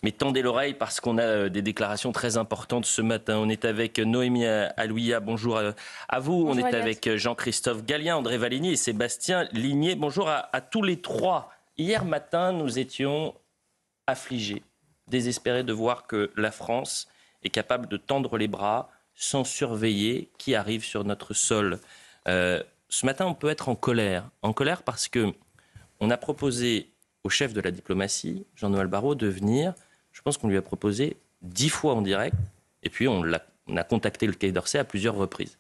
Mais tendez l'oreille parce qu'on a des déclarations très importantes ce matin. On est avec Noémie Alouia, bonjour à vous. Bonjour, on est Aliette. avec Jean-Christophe Gallien, André Valigny et Sébastien Ligné. Bonjour à tous les trois. Hier matin, nous étions affligés, désespérés de voir que la France est capable de tendre les bras sans surveiller qui arrive sur notre sol. Ce matin, on peut être en colère parce que on a proposé au chef de la diplomatie, Jean-Noël Barrot, de venir. Je pense qu'on lui a proposé 10 fois en direct, et puis on a contacté le Quai d'Orsay à plusieurs reprises.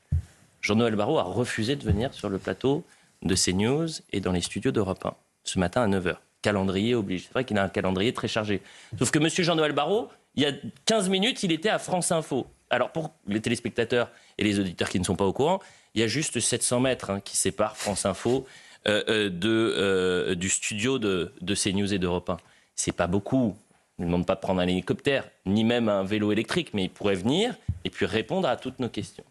Jean-Noël Barrot a refusé de venir sur le plateau de CNews et dans les studios d'Europe 1, ce matin à 9h. Calendrier oblige. C'est vrai qu'il a un calendrier très chargé. Sauf que M. Jean-Noël Barrot, il y a 15 minutes, il était à France Info. Alors pour les téléspectateurs et les auditeurs qui ne sont pas au courant, il y a juste 700 mètres qui séparent France Info du studio de CNews et d'Europe 1. C'est pas beaucoup. Il ne demande pas de prendre un hélicoptère, ni même un vélo électrique, mais il pourrait venir et puis répondre à toutes nos questions.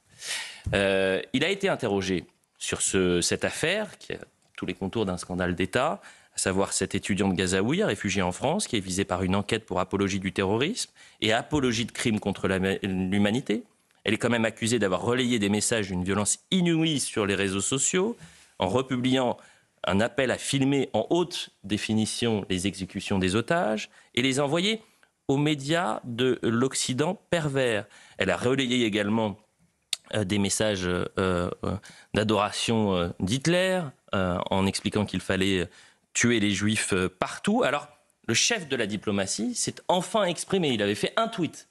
Il a été interrogé sur cette affaire qui a tous les contours d'un scandale d'État, à savoir cette étudiante gazaoui réfugiée en France qui est visée par une enquête pour apologie du terrorisme et apologie de crimes contre l'humanité. Elle est quand même accusée d'avoir relayé des messages d'une violence inouïe sur les réseaux sociaux, en republiant un appel à filmer en haute définition les exécutions des otages et les envoyer aux médias de l'Occident pervers. Elle a relayé également des messages d'adoration d'Hitler, en expliquant qu'il fallait tuer les juifs partout. Alors, le chef de la diplomatie s'est enfin exprimé. Il avait fait un tweet.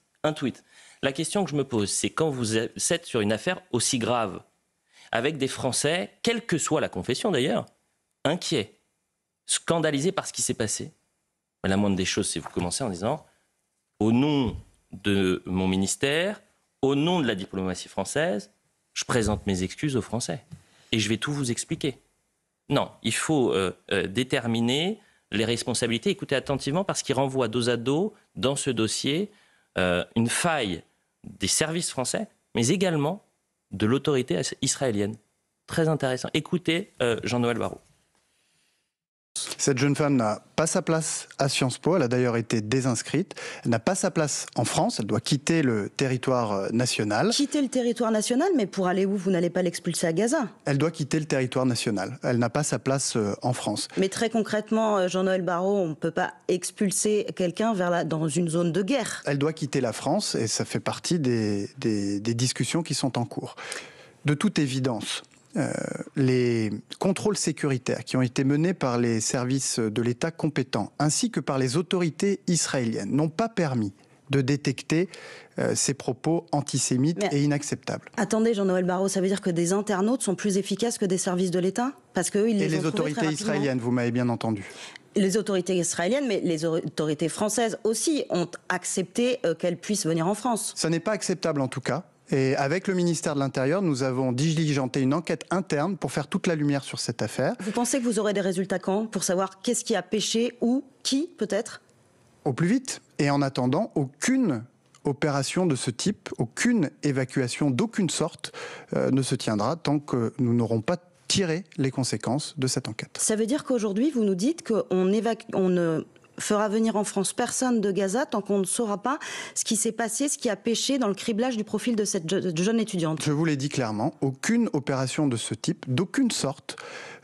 La question que je me pose, c'est quand vous êtes sur une affaire aussi grave, avec des Français, quelle que soit la confession d'ailleurs, inquiets, scandalisés par ce qui s'est passé. Mais la moindre des choses, c'est vous commencez en disant, au nom de mon ministère, au nom de la diplomatie française, je présente mes excuses aux Français. Et je vais tout vous expliquer. Non, il faut déterminer les responsabilités. Écoutez attentivement parce qu'il renvoie dos à dos, dans ce dossier, une faille des services français, mais également de l'autorité israélienne. Très intéressant. Écoutez Jean-Noël Barrot. Cette jeune femme n'a pas sa place à Sciences Po, elle a d'ailleurs été désinscrite. Elle n'a pas sa place en France, elle doit quitter le territoire national. Quitter le territoire national, mais pour aller où? Vous n'allez pas l'expulser à Gaza? Elle doit quitter le territoire national, elle n'a pas sa place en France. Mais très concrètement, Jean-Noël Barrot, on ne peut pas expulser quelqu'un dans une zone de guerre. Elle doit quitter la France et ça fait partie des discussions qui sont en cours. De toute évidence, les contrôles sécuritaires qui ont été menés par les services de l'État compétents ainsi que par les autorités israéliennes n'ont pas permis de détecter ces propos antisémites et inacceptables. Attendez, Jean-Noël Barrot, ça veut dire que des internautes sont plus efficaces que des services de l'État? Parce qu'eux, ils les ont trouvés très rapidement. Et les autorités israéliennes, vous m'avez bien entendu. Les autorités israéliennes, mais les autorités françaises aussi ont accepté qu'elles puissent venir en France. Ça n'est pas acceptable en tout cas. Et avec le ministère de l'Intérieur, nous avons diligenté une enquête interne pour faire toute la lumière sur cette affaire. Vous pensez que vous aurez des résultats quand? Pour savoir qu'est-ce qui a péché, ou qui peut-être? Au plus vite. Et en attendant, aucune opération de ce type, aucune évacuation d'aucune sorte ne se tiendra tant que nous n'aurons pas tiré les conséquences de cette enquête. Ça veut dire qu'aujourd'hui, vous nous dites qu'on ne fera venir en France personne de Gaza tant qu'on ne saura pas ce qui s'est passé, ce qui a péché dans le criblage du profil de cette jeune étudiante. Je vous l'ai dit clairement, aucune opération de ce type, d'aucune sorte,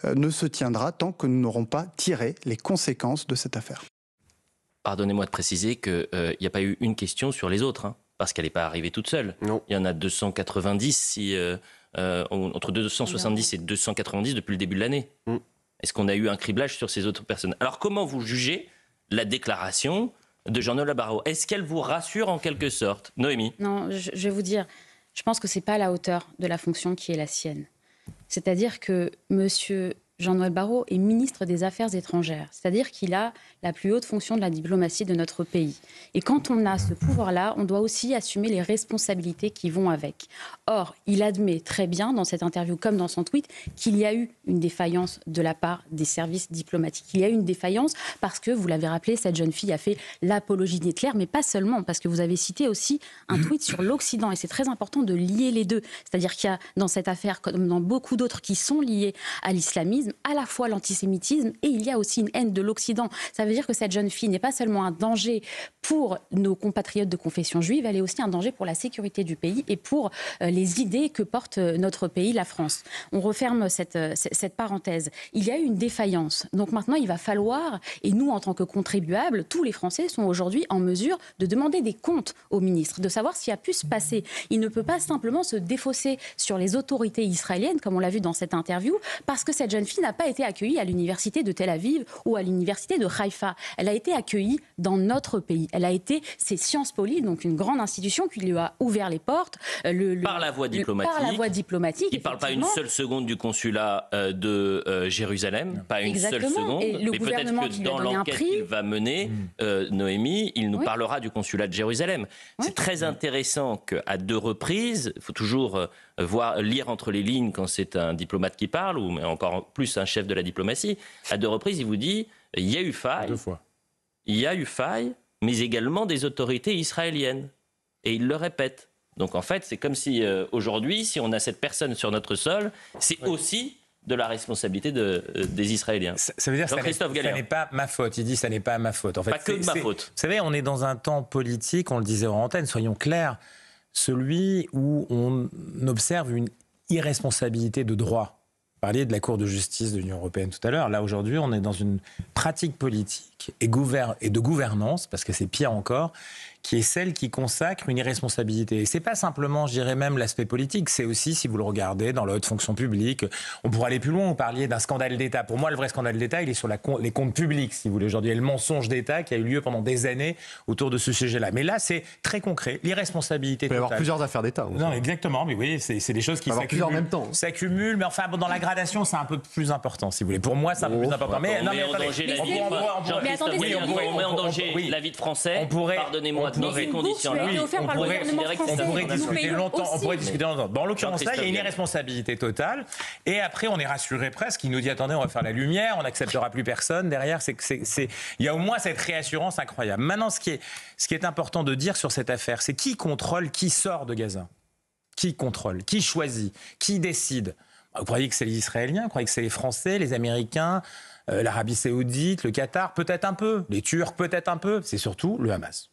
ne se tiendra tant que nous n'aurons pas tiré les conséquences de cette affaire. Pardonnez-moi de préciser qu'il n'y a pas eu une question sur les autres, parce qu'elle n'est pas arrivée toute seule. Non. Il y en a 290, entre 270 et 290 depuis le début de l'année. Est-ce qu'on a eu un criblage sur ces autres personnes? Alors comment vous jugez la déclaration de Jean-Noël Barrot? Est-ce qu'elle vous rassure en quelque sorte? Noémie? Non, je vais vous dire, je pense que ce n'est pas à la hauteur de la fonction qui est la sienne. C'est-à-dire que monsieur Jean-Noël Barrot est ministre des Affaires étrangères. C'est-à-dire qu'il a la plus haute fonction de la diplomatie de notre pays. Et quand on a ce pouvoir-là, on doit aussi assumer les responsabilités qui vont avec. Or, il admet très bien, dans cette interview comme dans son tweet, qu'il y a eu une défaillance de la part des services diplomatiques. Il y a eu une défaillance parce que, vous l'avez rappelé, cette jeune fille a fait l'apologie d'Hitler, mais pas seulement, parce que vous avez cité aussi un tweet sur l'Occident. Et c'est très important de lier les deux. C'est-à-dire qu'il y a dans cette affaire, comme dans beaucoup d'autres qui sont liées à l'islamisme, l'islamisme, à la fois l'antisémitisme, et il y a aussi une haine de l'Occident. Ça veut dire que cette jeune fille n'est pas seulement un danger pour nos compatriotes de confession juive, elle est aussi un danger pour la sécurité du pays et pour les idées que porte notre pays, la France. On referme cette parenthèse. Il y a eu une défaillance. Donc maintenant, il va falloir, et nous, en tant que contribuables, tous les Français sont aujourd'hui en mesure de demander des comptes au ministre, de savoir ce qui a pu se passer. Il ne peut pas simplement se défausser sur les autorités israéliennes, comme on l'a vu dans cette interview, parce que cette jeune fille n'a pas été accueillie à l'université de Tel Aviv ou à l'université de Haïfa. Elle a été accueillie dans notre pays. C'est Sciences Po, donc une grande institution qui lui a ouvert les portes. Par la voie diplomatique. Par la voie diplomatique. Il ne parle pas une seule seconde du consulat de Jérusalem, pas une seule seconde. Et le mais gouvernement peut-être que dans l'enquête qu'il va mener, Noémie, il nous parlera du consulat de Jérusalem. Oui. C'est très intéressant qu'à 2 reprises, il faut toujours lire entre les lignes quand c'est un diplomate qui parle, ou encore plus un chef de la diplomatie. À 2 reprises, il vous dit il y a eu faille. 2 fois. Il y a eu faille, mais également des autorités israéliennes. Et il le répète. Donc en fait, c'est comme si aujourd'hui, si on a cette personne sur notre sol, c'est aussi de la responsabilité des Israéliens. Ça veut dire que ça n'est pas ma faute. Il dit ça n'est pas ma faute. En fait, pas que de ma faute. Vous savez, on est dans un temps politique, on le disait en antenne, soyons clairs, celui où on observe une irresponsabilité de droit. Vous parliez de la Cour de justice de l'Union européenne tout à l'heure. Là, aujourd'hui, on est dans une pratique politique et de gouvernance, parce que c'est pire encore, qui est celle qui consacre une irresponsabilité. Et c'est pas simplement, je dirais même, l'aspect politique, c'est aussi, si vous le regardez, dans la haute fonction publique, on pourrait aller plus loin, vous parliez d'un scandale d'État. Pour moi, le vrai scandale d'État, il est sur les comptes publics, si vous voulez, aujourd'hui, et le mensonge d'État qui a eu lieu pendant des années autour de ce sujet-là. Mais là, c'est très concret, l'irresponsabilité totale. Il peut y avoir plusieurs affaires d'État. Non, exactement, mais oui, c'est des choses qui s'accumulent. En même temps. S'accumulent, mais enfin, dans la gradation, c'est un peu plus important, si vous voulez. Pour moi, c'est un peu plus important. Mais on met en danger la vie. On met en danger la vie de Français. Pardonnez-moi, dans ces conditions. On pourrait discuter longtemps. Dans l'occurrence, là, il y a une irresponsabilité totale. Et après, on est rassuré presque. Il nous dit attendez, on va faire la lumière, on n'acceptera plus personne. Derrière, il y a au moins cette réassurance incroyable. Maintenant, ce qui est important de dire sur cette affaire, c'est qui contrôle, qui sort de Gaza. Qui contrôle, qui choisit, qui décide. Vous croyez que c'est les Israéliens, vous croyez que c'est les Français, les Américains, l'Arabie Saoudite, le Qatar, peut-être un peu, les Turcs, peut-être un peu. C'est surtout le Hamas.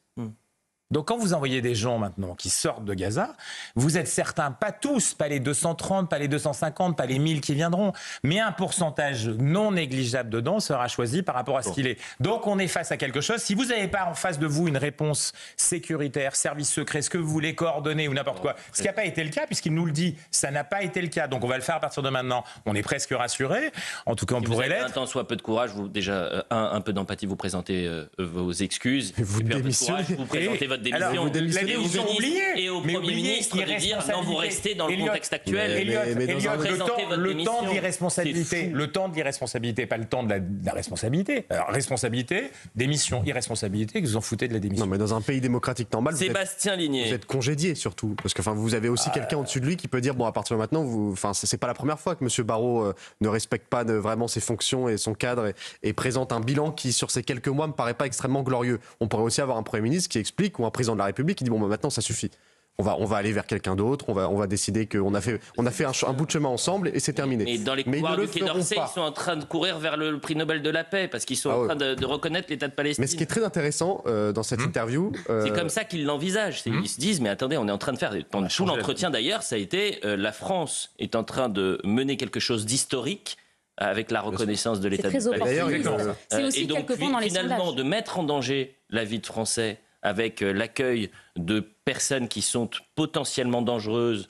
Donc quand vous envoyez des gens maintenant qui sortent de Gaza, vous êtes certains, pas tous, pas les 230, pas les 250, pas les 1000 qui viendront, mais un pourcentage non négligeable dedans sera choisi par rapport à ce qu'il est. Donc on est face à quelque chose. Si vous n'avez pas en face de vous une réponse sécuritaire, service secret, ce que vous voulez, coordonner ou n'importe quoi, ce qui n'a pas été le cas, puisqu'il nous le dit, ça n'a pas été le cas. Donc on va le faire à partir de maintenant. On est presque rassuré. En tout cas, on pourrait l'être. Un temps soit peu de courage, vous déjà un peu d'empathie, vous présentez vos excuses. Vous démissionnez. Vous présentez votre démission. Alors, la démission oubliée. Et au Premier ministre de dire non, vous restez dans le contexte actuel. Le temps de l'irresponsabilité. Le temps de l'irresponsabilité, pas le temps de la responsabilité. Alors, responsabilité, démission, irresponsabilité, que vous en foutez de la démission. Non, mais dans un pays démocratique normal, Sébastien Ligné. Vous êtes congédié surtout. Parce que vous avez aussi quelqu'un au-dessus de lui qui peut dire bon, à partir de maintenant, c'est pas la première fois que M. Barrot ne respecte pas vraiment ses fonctions et son cadre et présente un bilan qui, sur ces quelques mois, me paraît pas extrêmement glorieux. On pourrait aussi avoir un Premier ministre qui explique ou un président de la République qui dit bon, maintenant ça suffit. On va aller vers quelqu'un d'autre, on va décider qu'on a fait un bout de chemin ensemble et c'est terminé. Mais dans les couloirs du Quai d'Orsay, ils sont en train de courir vers le prix Nobel de la paix parce qu'ils sont en train de reconnaître l'État de Palestine. Mais ce qui est très intéressant dans cette interview... C'est comme ça qu'ils l'envisagent. Ils se disent, mais attendez, on est en train de faire... Pendant tout l'entretien d'ailleurs, ça a été la France est en train de mener quelque chose d'historique avec la reconnaissance de l'État de Palestine. C'est aussi quelque part dans les sondages. Finalement, de mettre en danger la vie de Français avec l'accueil de personnes qui sont potentiellement dangereuses,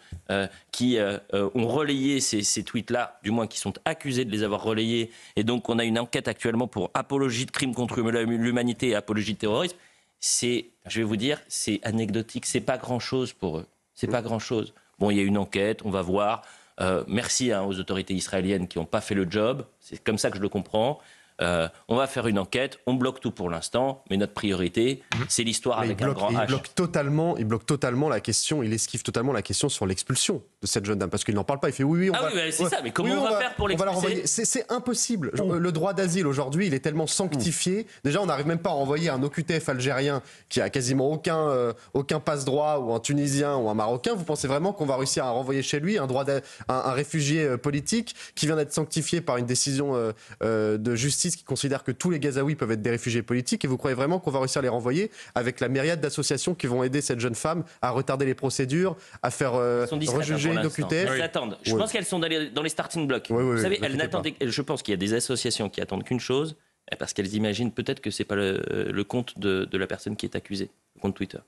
qui ont relayé ces tweets-là, du moins qui sont accusés de les avoir relayés. Et donc, on a une enquête actuellement pour apologie de crimes contre l'humanité et apologie de terrorisme. Je vais vous dire, c'est anecdotique. C'est pas grand-chose pour eux. C'est pas grand-chose. Bon, il y a une enquête, on va voir. Merci aux autorités israéliennes qui n'ont pas fait le job. C'est comme ça que je le comprends. on va faire une enquête, on bloque tout pour l'instant, mais notre priorité, c'est l'histoire avec un grand H. Il bloque totalement la question, il esquive totalement la question sur l'expulsion de cette jeune dame, parce qu'il n'en parle pas, il fait oui, c'est ça, mais comment on va faire pour l'expulser? C'est impossible. Le droit d'asile aujourd'hui, il est tellement sanctifié. Déjà, on n'arrive même pas à renvoyer un OQTF algérien qui a quasiment aucun passe-droit, ou un Tunisien ou un Marocain. Vous pensez vraiment qu'on va réussir à renvoyer chez lui un réfugié politique qui vient d'être sanctifié par une décision de justice qui considère que tous les Gazaouis peuvent être des réfugiés politiques, et vous croyez vraiment qu'on va réussir à les renvoyer avec la myriade d'associations qui vont aider cette jeune femme à retarder les procédures, à faire rejuger une OQTF? Elles attendent. Je pense qu'elles sont dans les starting blocks. Vous savez, elles n'attendent. Je pense qu'il y a des associations qui attendent qu'une chose, parce qu'elles imaginent peut-être que c'est pas le compte de la personne qui est accusée, le compte Twitter.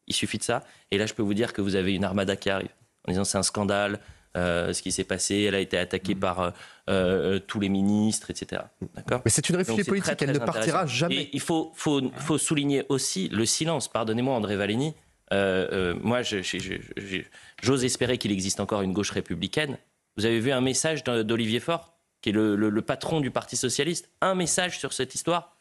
Il suffit de ça. Et là, je peux vous dire que vous avez une armada qui arrive en disant c'est un scandale. Ce qui s'est passé, elle a été attaquée par tous les ministres, etc. D'accord ? Mais c'est une réfugiée politique, elle ne partira jamais. Et il faut souligner aussi le silence. Pardonnez-moi, André Vallini. Moi, j'ose espérer qu'il existe encore une gauche républicaine. Vous avez vu un message d'Olivier Faure, qui est le patron du Parti socialiste, un message sur cette histoire.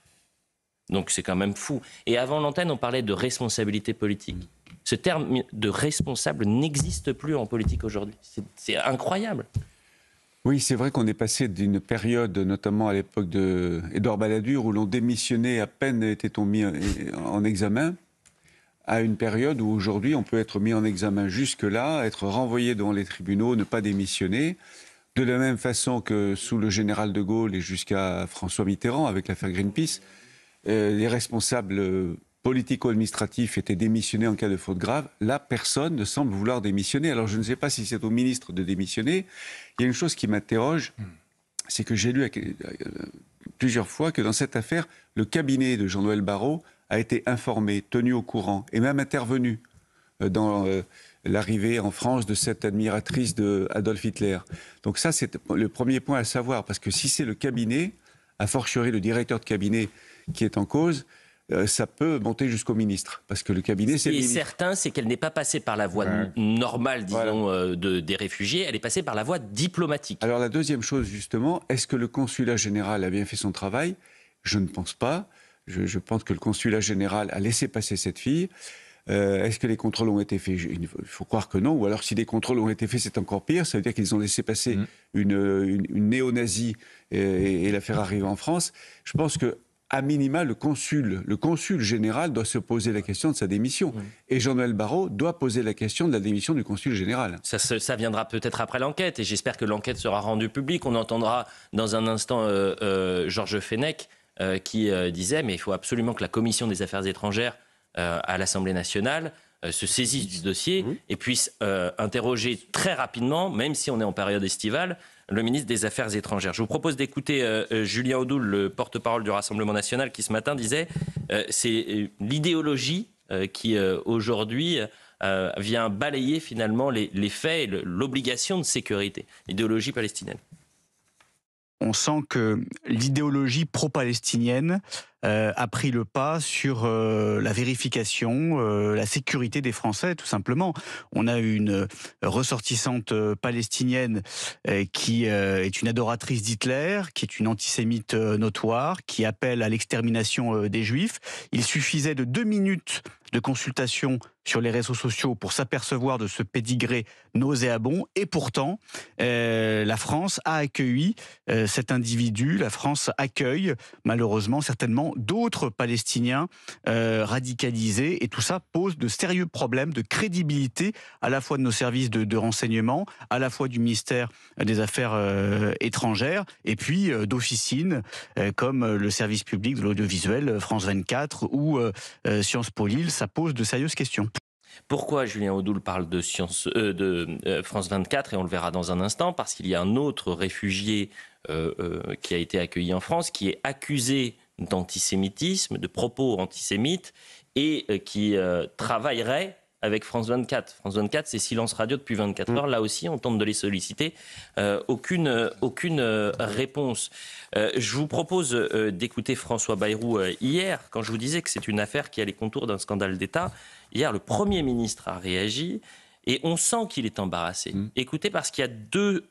Donc c'est quand même fou. Et avant l'antenne, on parlait de responsabilité politique. Ce terme de responsable n'existe plus en politique aujourd'hui. C'est incroyable. Oui, c'est vrai qu'on est passé d'une période, notamment à l'époque d'Édouard Balladur, où l'on démissionnait à peine était-on mis en examen, à une période où aujourd'hui on peut être mis en examen jusque-là, être renvoyé devant les tribunaux, ne pas démissionner. De la même façon que sous le général de Gaulle et jusqu'à François Mitterrand avec l'affaire Greenpeace, les responsables politico-administratifs étaient démissionnés en cas de faute grave. Là, personne ne semble vouloir démissionner. Alors, je ne sais pas si c'est au ministre de démissionner. Il y a une chose qui m'interroge, c'est que j'ai lu plusieurs fois que dans cette affaire, le cabinet de Jean-Noël Barrot a été informé, tenu au courant et même intervenu dans l'arrivée en France de cette admiratrice d'Adolf Hitler. Donc ça, c'est le premier point à savoir, parce que si c'est le cabinet, a fortiori le directeur de cabinet qui est en cause, ça peut monter jusqu'au ministre, parce que le cabinet, c'est le ministre. Et certain, c'est qu'elle n'est pas passée par la voie normale, disons, des réfugiés, elle est passée par la voie diplomatique. Alors la deuxième chose, justement, est-ce que le consulat général a bien fait son travail ? Je ne pense pas. Je pense que le consulat général a laissé passer cette fille. Est-ce que les contrôles ont été faits ? Il faut croire que non. Ou alors, si des contrôles ont été faits, c'est encore pire. Ça veut dire qu'ils ont laissé passer une néo-nazie et la faire arriver en France. Je pense que à minima, le consul général doit se poser la question de sa démission. Et Jean-Noël Barrot doit poser la question de la démission du consul général. Ça viendra peut-être après l'enquête, et j'espère que l'enquête sera rendue publique. On entendra dans un instant Georges Fenech qui disait « mais il faut absolument que la Commission des affaires étrangères à l'Assemblée nationale se saisisse du dossier et puisse interroger très rapidement, même si on est en période estivale, le ministre des Affaires étrangères. » Je vous propose d'écouter Julien Audoul, le porte-parole du Rassemblement national, qui ce matin disait c'est l'idéologie qui aujourd'hui vient balayer finalement les faits et l'obligation de sécurité, l'idéologie palestinienne. On sent que l'idéologie pro-palestinienne a pris le pas sur la vérification, la sécurité des Français, tout simplement. On a une ressortissante palestinienne qui est une adoratrice d'Hitler, qui est une antisémite notoire, qui appelle à l'extermination des Juifs. Il suffisait de 2 minutes de consultation sur les réseaux sociaux pour s'apercevoir de ce pédigré nauséabond. Et pourtant, la France a accueilli cet individu. La France accueille, malheureusement, certainement d'autres Palestiniens radicalisés. Et tout ça pose de sérieux problèmes de crédibilité, à la fois de nos services de renseignement, à la fois du ministère des Affaires étrangères, et puis d'officines comme le service public de l'audiovisuel, France 24 ou Sciences Po Lille. Ça pose de sérieuses questions. Pourquoi Julien Audoul parle de France 24, et on le verra dans un instant, parce qu'il y a un autre réfugié qui a été accueilli en France, qui est accusé d'antisémitisme, de propos antisémites, et qui travaillerait avec France 24. France 24, c'est silence radio depuis 24 heures. Là aussi, on tente de les solliciter. Aucune réponse. Je vous propose d'écouter François Bayrou hier, quand je vous disais que c'est une affaire qui a les contours d'un scandale d'État. Hier, le Premier ministre a réagi et on sent qu'il est embarrassé. Écoutez, parce qu'il y a deux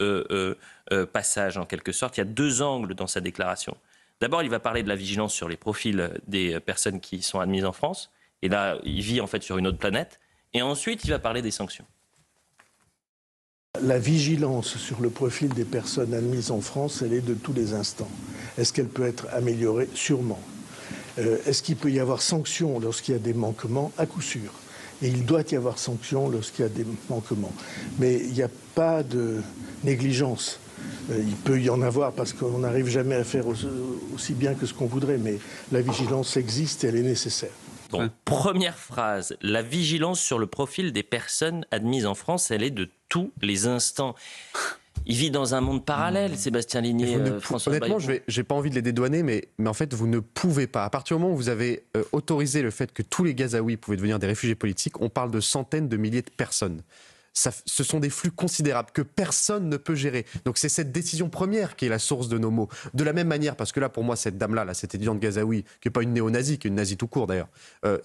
passages, en quelque sorte. Il y a deux angles dans sa déclaration. D'abord, il va parler de la vigilance sur les profils des personnes qui sont admises en France. Et là, il vit en fait sur une autre planète. Et ensuite, il va parler des sanctions. La vigilance sur le profil des personnes admises en France, elle est de tous les instants. Est-ce qu'elle peut être améliorée? Sûrement. Est-ce qu'il peut y avoir sanction lorsqu'il y a des manquements? À coup sûr. Et il doit y avoir sanction lorsqu'il y a des manquements. Mais il n'y a pas de négligence. Il peut y en avoir parce qu'on n'arrive jamais à faire aussi bien que ce qu'on voudrait. Mais la vigilance existe et elle est nécessaire. Donc, première phrase, la vigilance sur le profil des personnes admises en France, elle est de tous les instants. Il vit dans un monde parallèle, Sébastien Ligné, François Honnêtement, Bayrou. j'ai pas envie de les dédouaner, mais en fait, vous ne pouvez pas. À partir du moment où vous avez autorisé le fait que tous les Gazaouis pouvaient devenir des réfugiés politiques, on parle de centaines de milliers de personnes. Ce sont des flux considérables que personne ne peut gérer. Donc c'est cette décision première qui est la source de nos maux. De la même manière, parce que là, pour moi, cette dame-là, cette étudiante gazaoui, qui n'est pas une néo-nazie, qui est une nazie tout court d'ailleurs,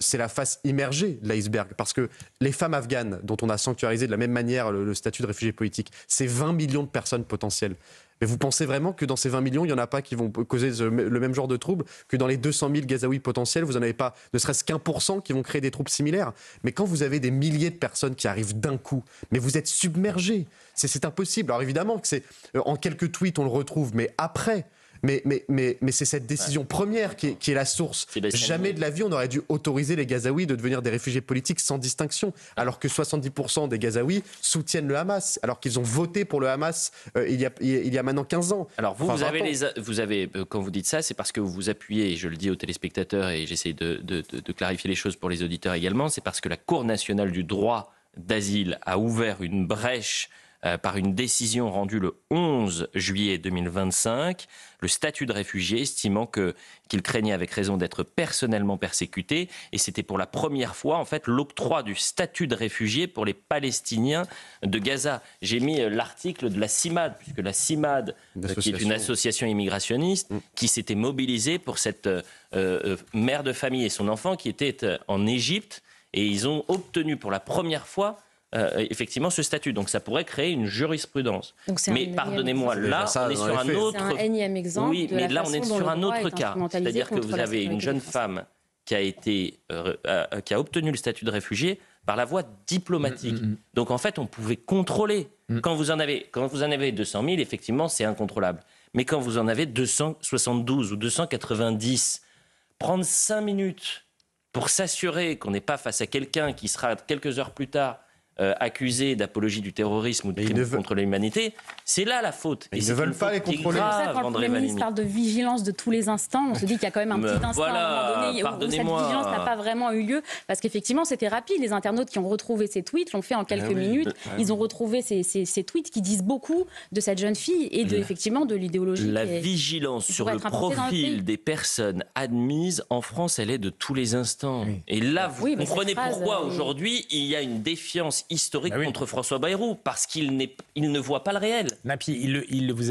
c'est la face immergée de l'iceberg. Parce que les femmes afghanes, dont on a sanctuarisé de la même manière le statut de réfugié politique, c'est 20 millions de personnes potentielles. Mais vous pensez vraiment que dans ces 20 millions, il n'y en a pas qui vont causer le même genre de troubles, que dans les 200 000 Gazaouis potentiels, vous n'en avez pas ne serait-ce qu'1% qui vont créer des troubles similaires? Mais quand vous avez des milliers de personnes qui arrivent d'un coup, mais vous êtes submergés. C'est impossible. Alors évidemment que c'est en quelques tweets on le retrouve, mais après... Mais c'est cette décision première qui est la source. Jamais de la vie on aurait dû autoriser les Gazaouis de devenir des réfugiés politiques sans distinction, alors que 70% des Gazaouis soutiennent le Hamas, alors qu'ils ont voté pour le Hamas il y a maintenant 15 ans. Alors vous avez quand vous dites ça, c'est parce que vous vous appuyez, et je le dis aux téléspectateurs et j'essaie de clarifier les choses pour les auditeurs également, c'est parce que la Cour nationale du droit d'asile a ouvert une brèche par une décision rendue le 11 juillet 2025, le statut de réfugié, estimant qu'il craignait avec raison d'être personnellement persécuté. Et c'était pour la première fois, en fait, l'octroi du statut de réfugié pour les Palestiniens de Gaza. J'ai mis l'article de la CIMAD, puisque la CIMAD, qui est une association immigrationniste, qui s'était mobilisée pour cette mère de famille et son enfant qui était en Égypte. Et ils ont obtenu pour la première fois effectivement ce statut. Donc ça pourrait créer une jurisprudence. Mais pardonnez-moi, là, on est sur un autre... C'est un énième exemple. Oui, mais là, on est sur un autre cas. C'est-à-dire que vous avez une jeune femme qui a obtenu le statut de réfugié par la voie diplomatique. Donc en fait, on pouvait contrôler. Quand vous en avez 200 000, effectivement, c'est incontrôlable. Mais quand vous en avez 272 ou 290, prendre 5 minutes pour s'assurer qu'on n'est pas face à quelqu'un qui sera quelques heures plus tard accusés d'apologie du terrorisme ou de crimes contre l'humanité, c'est là la faute. Ils ne veulent pas les contrôler. C'est ça, quand le Premier ministre parle de vigilance de tous les instants, on se dit qu'il y a quand même un petit instant à un moment donné où cette vigilance n'a pas vraiment eu lieu, parce qu'effectivement c'était rapide. Les internautes qui ont retrouvé ces tweets l'ont fait en quelques minutes. Ils ont retrouvé ces tweets qui disent beaucoup de cette jeune fille et effectivement de l'idéologie. La vigilance sur le profil des personnes admises en France, elle est de tous les instants. Et là, vous comprenez pourquoi aujourd'hui il y a une défiance historique contre François Bayrou, parce qu'il ne voit pas le réel.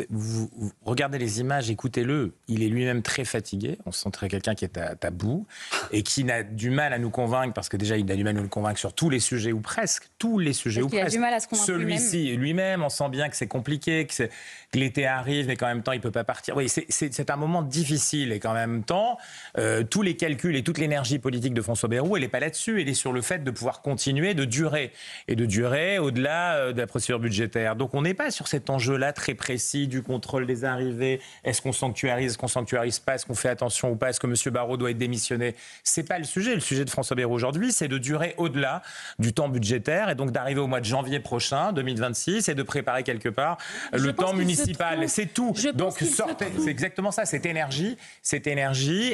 Vous regardez les images, écoutez-le, il est lui-même très fatigué, on sent très quelqu'un qui est à bout, et qui n'a du mal à nous convaincre, parce que déjà il a du mal à nous convaincre sur tous les sujets, ou presque, tous les sujets, ou presque. Il a du mal à se convaincre celui-ci lui-même, on sent bien que c'est compliqué, que l'été arrive, mais qu'en même temps il ne peut pas partir. Oui, c'est un moment difficile, et qu'en même temps, tous les calculs et toute l'énergie politique de François Bayrou, elle n'est pas là-dessus, elle est sur le fait de pouvoir continuer, de durer au-delà de la procédure budgétaire. Donc on n'est pas sur cet enjeu-là très précis du contrôle des arrivées. Est-ce qu'on sanctuarise, est-ce qu'on sanctuarise pas, est-ce qu'on fait attention ou pas, est-ce que M. Barrot doit être démissionné? C'est pas le sujet. Le sujet de François Bayrou aujourd'hui, c'est de durer au-delà du temps budgétaire et donc d'arriver au mois de janvier prochain, 2026, et de préparer quelque part le temps municipal. C'est tout. Donc c'est exactement ça. Cette énergie,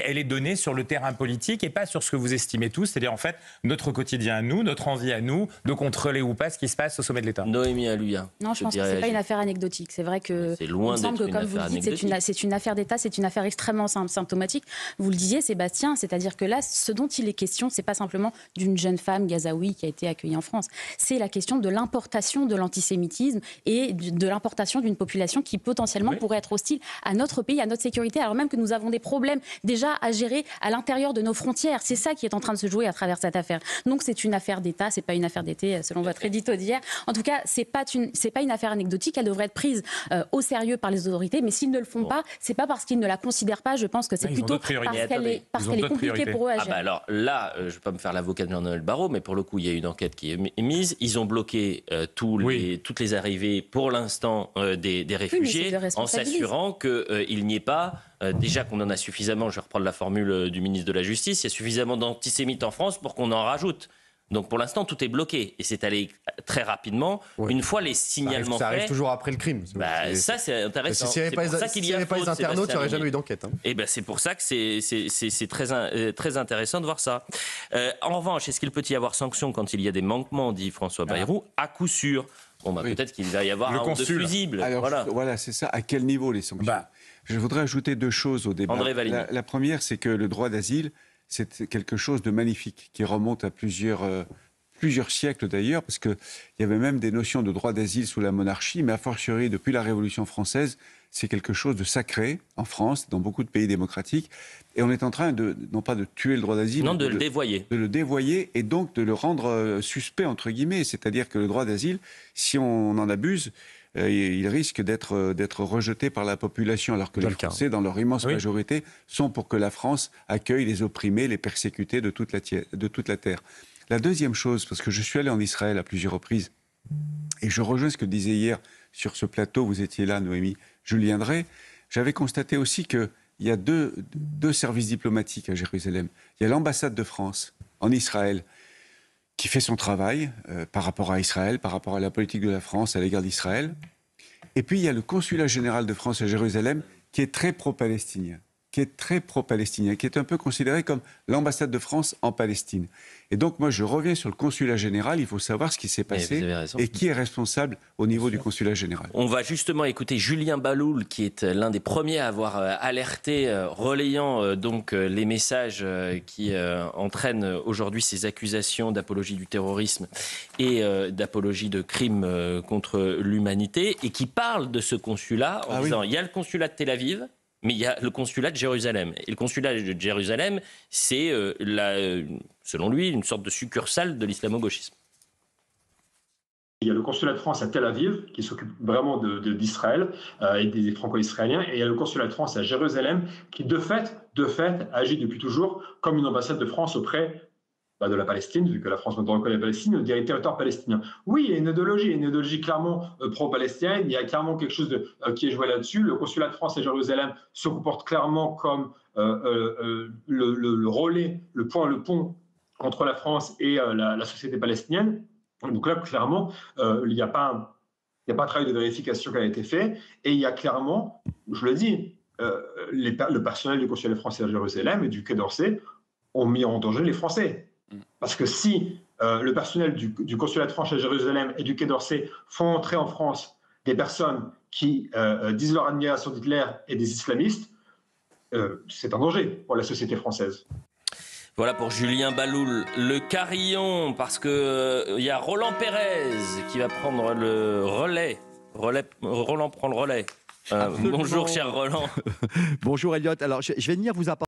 elle est donnée sur le terrain politique et pas sur ce que vous estimez tous, c'est-à-dire en fait notre quotidien à nous, notre envie à nous de contrôler ou pas ce qui se passe au sommet de l'État. Noémie Alluya. Non, je pense que c'est pas une affaire anecdotique. C'est vrai que il me semble que, comme vous le dites, c'est une affaire d'État, c'est une affaire extrêmement symptomatique. Vous le disiez, Sébastien, c'est-à-dire que là, ce dont il est question, c'est pas simplement d'une jeune femme gazaoui qui a été accueillie en France. C'est la question de l'importation de l'antisémitisme et de l'importation d'une population qui potentiellement pourrait être hostile à notre pays, à notre sécurité, alors même que nous avons des problèmes déjà à gérer à l'intérieur de nos frontières. C'est ça qui est en train de se jouer à travers cette affaire. Donc c'est une affaire d'État, c'est pas une affaire d'été. selon votre édito d'hier. En tout cas, c'est pas une affaire anecdotique. Elle devrait être prise au sérieux par les autorités. Mais s'ils ne le font pas, c'est pas parce qu'ils ne la considèrent pas. Je pense que c'est plutôt parce qu'elle est compliquée pour eux à gérer. Alors là, je ne vais pas me faire l'avocat de Jean-Noël Barrot, mais pour le coup, il y a une enquête qui est mise. Ils ont bloqué toutes les arrivées pour l'instant des réfugiés en s'assurant qu'il n'y ait pas, déjà qu'on en a suffisamment, je vais reprendre la formule du ministre de la Justice, il y a suffisamment d'antisémites en France pour qu'on en rajoute. Donc pour l'instant, tout est bloqué. Et c'est allé très rapidement. Une fois les signalements faits... Ça arrive toujours après le crime. Ça, c'est intéressant. S'il n'y avait pas les internautes, il n'y aurait jamais eu d'enquête. Et c'est pour ça que c'est très intéressant de voir ça. En revanche, est-ce qu'il peut y avoir sanction quand il y a des manquements, dit François Bayrou? À coup sûr. Peut-être qu'il va y avoir un honte fusible. Alors, voilà, c'est ça. À quel niveau les sanctions? Je voudrais ajouter 2 choses au débat. André Valigny. La première, c'est que le droit d'asile, c'est quelque chose de magnifique, qui remonte à plusieurs siècles d'ailleurs, parce qu'il y avait même des notions de droit d'asile sous la monarchie, mais a fortiori, depuis la Révolution française, c'est quelque chose de sacré en France, dans beaucoup de pays démocratiques. Et on est en train non pas de tuer le droit d'asile, non, de le dévoyer. De le dévoyer et donc de le rendre suspect, entre guillemets. C'est-à-dire que le droit d'asile, si on en abuse, il risque d'être rejeté par la population, alors que les Français, dans leur immense majorité, sont pour que la France accueille les opprimés, les persécutés de toute la terre. La deuxième chose, parce que je suis allé en Israël à plusieurs reprises, et je rejoins ce que disait hier sur ce plateau, vous étiez là, Noémie, Julien Drey, j'avais constaté aussi qu'il y a deux services diplomatiques à Jérusalem. Il y a l'ambassade de France en Israël, qui fait son travail par rapport à Israël, par rapport à la politique de la France à l'égard d'Israël. Et puis il y a le consulat général de France à Jérusalem, qui est très pro-palestinien, qui est un peu considéré comme l'ambassade de France en Palestine. Et donc moi je reviens sur le consulat général, il faut savoir ce qui s'est passé et qui est responsable au niveau du consulat général. On va justement écouter Julien Baloul, qui est l'un des premiers à avoir alerté, relayant donc les messages qui entraînent aujourd'hui ces accusations d'apologie du terrorisme et d'apologie de crimes contre l'humanité, et qui parle de ce consulat en disant il y a le consulat de Tel Aviv, mais il y a le consulat de Jérusalem. Et le consulat de Jérusalem, c'est, selon lui, une sorte de succursale de l'islamo-gauchisme. Il y a le consulat de France à Tel Aviv, qui s'occupe vraiment d'Israël et des franco-israéliens. Et il y a le consulat de France à Jérusalem, qui de fait, agit depuis toujours comme une ambassade de France auprès de la Palestine, vu que la France maintenant reconnaît la Palestine, des territoires palestiniens. Oui, il y a une idéologie clairement pro-palestinienne, il y a clairement quelque chose qui est joué là-dessus. Le consulat de France à Jérusalem se comporte clairement comme le relais, le pont entre la France et la société palestinienne. Donc là, clairement, il n'y a pas un travail de vérification qui a été fait, et il y a clairement, je le dis, le personnel du consulat français à Jérusalem et du Quai d'Orsay ont mis en danger les Français. Parce que si le personnel du consulat de France à Jérusalem et du Quai d'Orsay font entrer en France des personnes qui disent leur admiration d'Hitler et des islamistes, c'est un danger pour la société française. Voilà pour Julien Baloul. Le carillon, parce que y a Roland Pérez qui va prendre le relais. Roland prend le relais. Bonjour cher Roland. Bonjour Elliot. Alors je vais venir vous apporter